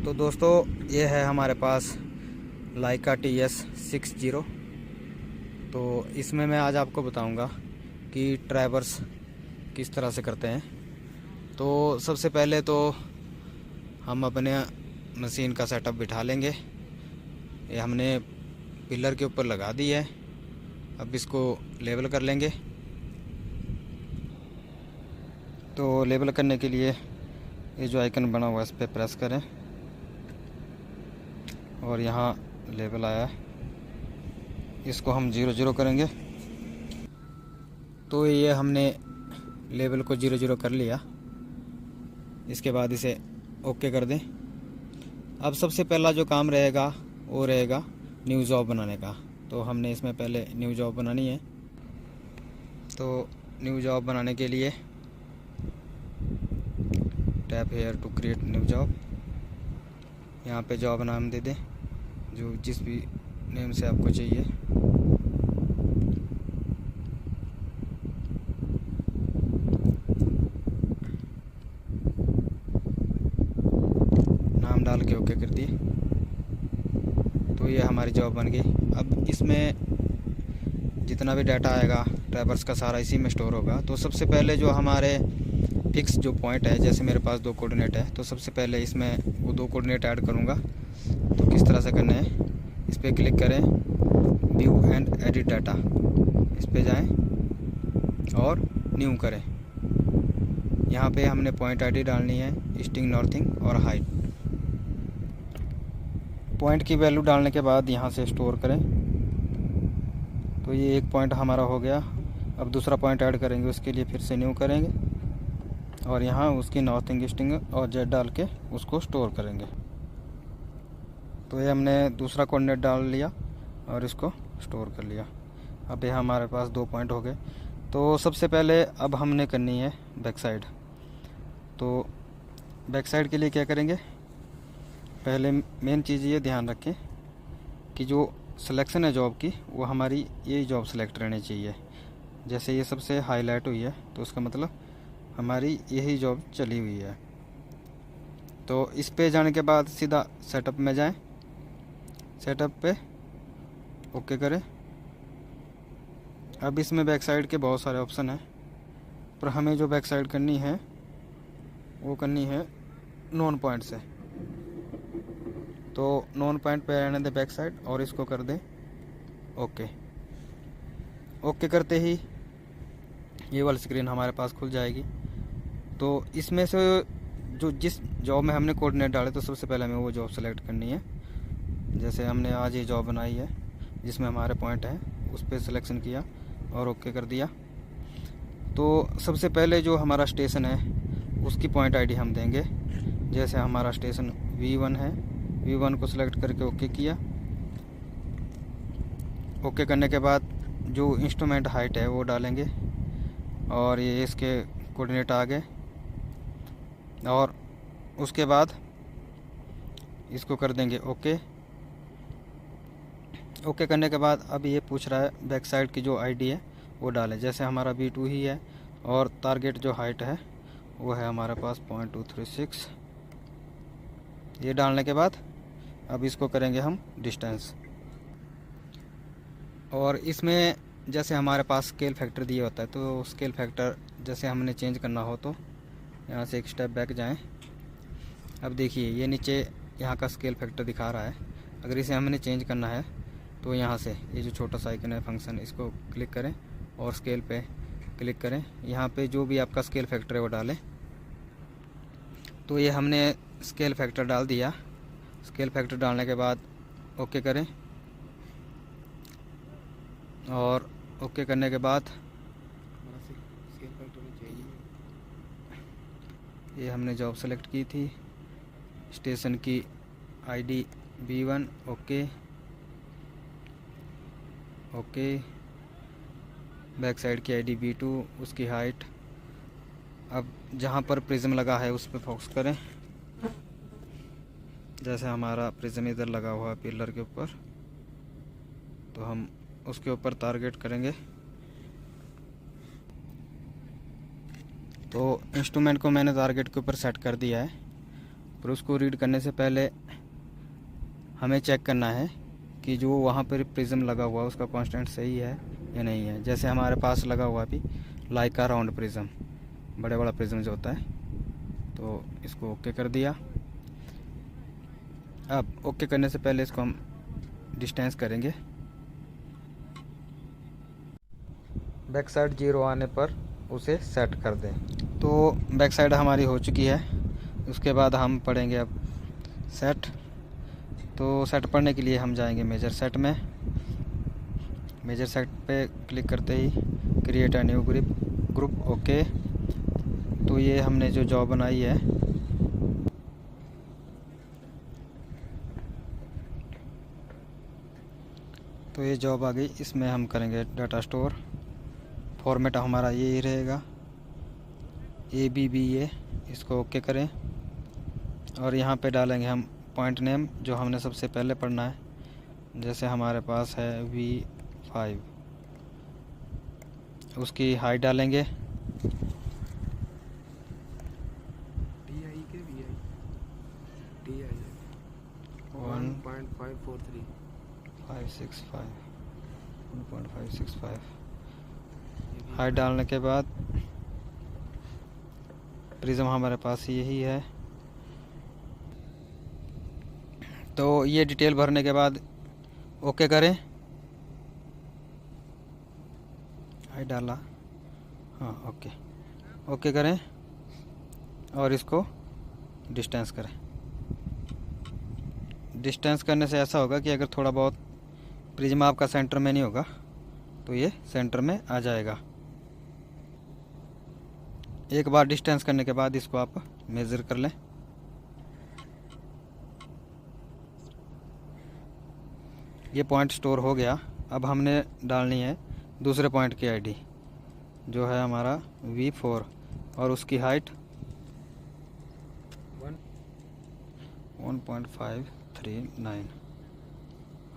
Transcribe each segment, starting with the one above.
तो दोस्तों ये है हमारे पास लाइका TS60। तो इसमें मैं आज आपको बताऊंगा कि ट्रैवर्स किस तरह से करते हैं। तो सबसे पहले तो हम अपने मशीन का सेटअप बिठा लेंगे। ये हमने पिलर के ऊपर लगा दी है। अब इसको लेवल कर लेंगे। तो लेवल करने के लिए ये जो आइकन बना हुआ है इस पर प्रेस करें और यहाँ लेवल आया है, इसको हम 0 करेंगे। तो ये हमने लेवल को 0 कर लिया। इसके बाद इसे ओके कर दें। अब सबसे पहला जो काम रहेगा वो रहेगा न्यू जॉब बनाने का। तो हमने इसमें पहले न्यू जॉब बनानी है। तो न्यू जॉब बनाने के लिए tap here to create new job. यहाँ पे जॉब नाम दे दें जो जिस भी नेम से आपको चाहिए। नाम डाल के ओके कर दिए। तो ये हमारी जॉब बन गई। अब इसमें जितना भी डाटा आएगा ट्रैवर्स का सारा इसी में स्टोर होगा। तो सबसे पहले जो हमारे फिक्स जो पॉइंट है, जैसे मेरे पास 2 कोऑर्डिनेट है, तो सबसे पहले इसमें वो 2 कोऑर्डिनेट ऐड करूँगा। तो किस तरह से करने हैं, इस पर क्लिक करें, व्यू एंड एडिट डाटा, इस पर जाएं और न्यू करें। यहाँ पे हमने पॉइंट आईडी डालनी है, ईस्टिंग, नॉर्थिंग और हाइट। पॉइंट की वैल्यू डालने के बाद यहाँ से स्टोर करें। तो ये एक पॉइंट हमारा हो गया। अब दूसरा पॉइंट ऐड करेंगे, उसके लिए फिर से न्यू करेंगे और यहाँ उसकी नॉर्थिंग, ईस्टिंग और जेड डाल के उसको स्टोर करेंगे। तो ये हमने दूसरा कोऑर्डिनेट डाल लिया और इसको स्टोर कर लिया। अब ये हमारे पास 2 पॉइंट हो गए। तो सबसे पहले अब हमने करनी है बैक साइड। तो बैक साइड के लिए क्या करेंगे, पहले मेन चीज़ ये ध्यान रखें कि जो सिलेक्शन है जॉब की वो हमारी यही जॉब सेलेक्ट रहनी चाहिए। जैसे ये सबसे हाईलाइट हुई है तो उसका मतलब हमारी यही जॉब चली हुई है। तो इस पे जाने के बाद सीधा सेटअप में जाएं, सेटअप पे ओके करें। अब इसमें बैक साइड के बहुत सारे ऑप्शन हैं, पर हमें जो बैक साइड करनी है वो करनी है नॉन पॉइंट से। तो नॉन पॉइंट पे रहने दें बैक साइड और इसको कर दें ओके। ओके करते ही ये वाली स्क्रीन हमारे पास खुल जाएगी। तो इसमें से जो जिस जॉब में हमने कोऑर्डिनेट डाले, तो सबसे पहले हमें वो जॉब सेलेक्ट करनी है। जैसे हमने आज ये जॉब बनाई है जिसमें हमारे पॉइंट हैं, उस पर सिलेक्शन किया और ओके कर दिया। तो सबसे पहले जो हमारा स्टेशन है उसकी पॉइंट आईडी हम देंगे। जैसे हमारा स्टेशन V1 है, V1 को सिलेक्ट करके ओके किया। ओके करने के बाद जो इंस्ट्रूमेंट हाइट है वो डालेंगे और ये इसके कोऑर्डिनेट आ गए। और उसके बाद इसको कर देंगे ओके। ओके करने के बाद अब ये पूछ रहा है बैक साइड की जो आईडी है वो डालें। जैसे हमारा V2 ही है और टारगेट जो हाइट है वो है हमारे पास 0.236। ये डालने के बाद अब इसको करेंगे हम डिस्टेंस। और इसमें जैसे हमारे पास स्केल फैक्टर दिया होता है, तो स्केल फैक्टर जैसे हमने चेंज करना हो तो यहाँ से एक स्टेप बैक जाएं। अब देखिए ये नीचे यहाँ का स्केल फैक्टर दिखा रहा है। अगर इसे हमने चेंज करना है तो यहाँ से ये जो छोटा सा आइकन है फंक्शन, इसको क्लिक करें और स्केल पे क्लिक करें। यहाँ पे जो भी आपका स्केल फैक्टर है वो डालें। तो ये हमने स्केल फैक्टर डाल दिया। स्केल फैक्टर डालने के बाद ओके करें और ओके करने के बाद ये हमने जॉब सेलेक्ट की थी, स्टेशन की ID V1 okay okay, back side की आईडी V2, उसकी हाइट। अब जहाँ पर प्रिज्म लगा है उस पर फोकस करें। जैसे हमारा प्रिज्म इधर लगा हुआ है पिलर के ऊपर, तो हम उसके ऊपर टारगेट करेंगे। तो इंस्ट्रूमेंट को मैंने टारगेट के ऊपर सेट कर दिया है। पर उसको रीड करने से पहले हमें चेक करना है कि जो वहाँ पर प्रिज्म लगा हुआ है उसका कांस्टेंट सही है या नहीं है। जैसे हमारे पास लगा हुआ अभी लाइका राउंड प्रिज्म, बड़े वाला प्रिज्म जो होता है, तो इसको ओके कर दिया। अब ओके करने से पहले इसको हम डिस्टेंस करेंगे। बैक साइड 0 आने पर उसे सेट कर दें। तो बैक साइड हमारी हो चुकी है। उसके बाद हम पढ़ेंगे अब सेट। तो सेट पढ़ने के लिए हम जाएंगे मेजर सेट में। मेजर सेट पे क्लिक करते ही create a new group okay. तो ये हमने जो जॉब बनाई है, तो ये जॉब आ गई। इसमें हम करेंगे डाटा स्टोर। फॉर्मेट हमारा यही रहेगा ABBA। इसको ओके करें और यहाँ पे डालेंगे हम पॉइंट नेम जो हमने सबसे पहले पढ़ना है। जैसे हमारे पास है V5, उसकी हाइट डालेंगे 1.565 हाइट डालने के बाद प्रिज्म हमारे पास यही है। तो ये डिटेल भरने के बाद ओके करें। हाइट डाला, हाँ ओके, ओके करें और इसको डिस्टेंस करें। डिस्टेंस करने से ऐसा होगा कि अगर थोड़ा बहुत प्रिज्म आपका सेंटर में नहीं होगा तो ये सेंटर में आ जाएगा। एक बार डिस्टेंस करने के बाद इसको आप मेज़र कर लें। ये पॉइंट स्टोर हो गया। अब हमने डालनी है दूसरे पॉइंट की आईडी जो है हमारा V4 और उसकी हाइट 1.539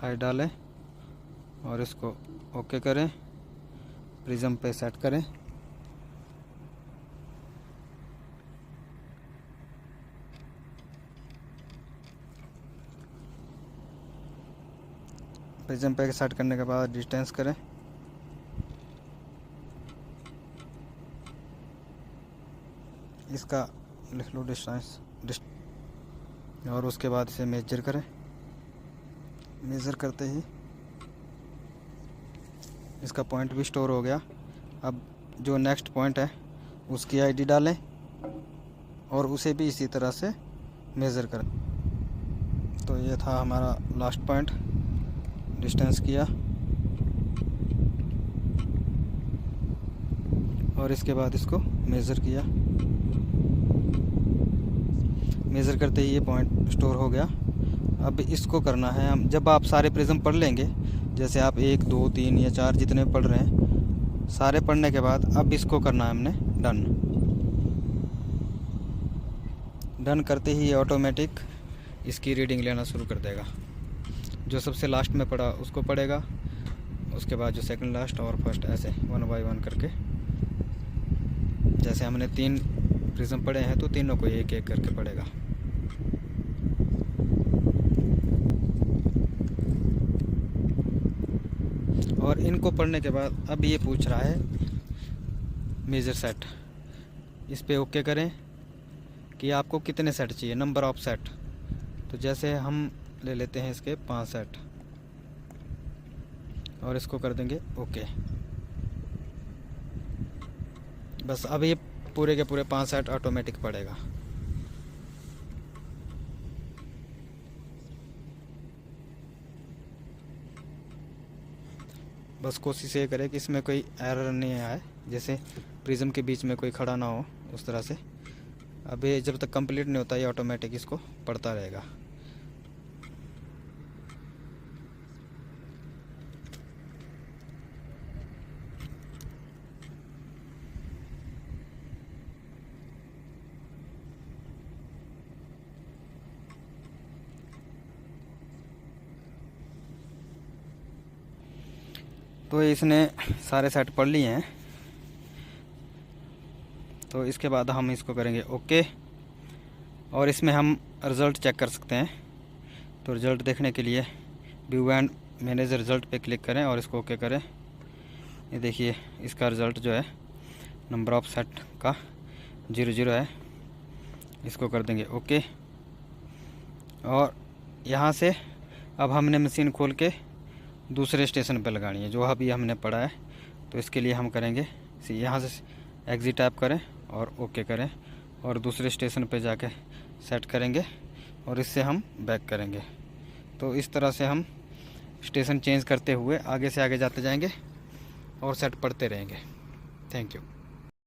हाइट डालें और इसको ओके करें। प्रिज्म पे सेट करें। प्रिज्म पे सेट करने के बाद डिस्टेंस करें। इसका लिख लो डिस्टेंस और उसके बाद इसे मेजर करें। मेज़र करते ही इसका पॉइंट भी स्टोर हो गया। अब जो नेक्स्ट पॉइंट है उसकी आईडी डालें और उसे भी इसी तरह से मेज़र करें। तो ये था हमारा लास्ट पॉइंट। डिस्टेंस किया और इसके बाद इसको मेज़र किया। मेज़र करते ही ये पॉइंट स्टोर हो गया। अब इसको करना है हम, जब आप सारे प्रिज्म पढ़ लेंगे, जैसे आप 1 2 3 या 4 जितने पढ़ रहे हैं, सारे पढ़ने के बाद अब इसको करना है हमने डन। डन करते ही ऑटोमेटिक इसकी रीडिंग लेना शुरू कर देगा। जो सबसे लास्ट में पढ़ा उसको पढ़ेगा, उसके बाद जो सेकंड लास्ट और फर्स्ट, ऐसे 1 बाय 1 करके। जैसे हमने 3 प्रिज्म पढ़े हैं तो तीनों को एक एक करके पढ़ेगा। और इनको पढ़ने के बाद अब ये पूछ रहा है मेजर सेट। इस पे ओके करें कि आपको कितने सेट चाहिए, नंबर ऑफ सेट। तो जैसे हम ले लेते हैं इसके 5 सेट और इसको कर देंगे ओके। बस अब ये पूरे के पूरे 5 सेट ऑटोमेटिक पड़ेगा। बस कोशिश ये करें कि इसमें कोई एरर नहीं आए, जैसे प्रिज्म के बीच में कोई खड़ा ना हो, उस तरह से। अब ये जब तक कंप्लीट नहीं होता ये ऑटोमेटिक इसको पढ़ता रहेगा। तो इसने सारे सेट पढ़ लिए हैं। तो इसके बाद हम इसको करेंगे ओके और इसमें हम रिज़ल्ट चेक कर सकते हैं। तो रिज़ल्ट देखने के लिए व्यू एंड मैनेज रिज़ल्ट पे क्लिक करें और इसको ओके करें। ये देखिए इसका रिज़ल्ट जो है नंबर ऑफ सेट का 0 है, इसको कर देंगे ओके। और यहाँ से अब हमने मशीन खोल के दूसरे स्टेशन पर लगानी है जो अभी हमने पढ़ा है। तो इसके लिए हम करेंगे यहाँ से एग्जिट टैप करें और ओके करें और दूसरे स्टेशन पे जाके सेट करेंगे और इससे हम बैक करेंगे। तो इस तरह से हम स्टेशन चेंज करते हुए आगे से आगे जाते जाएंगे और सेट पढ़ते रहेंगे। Thank you.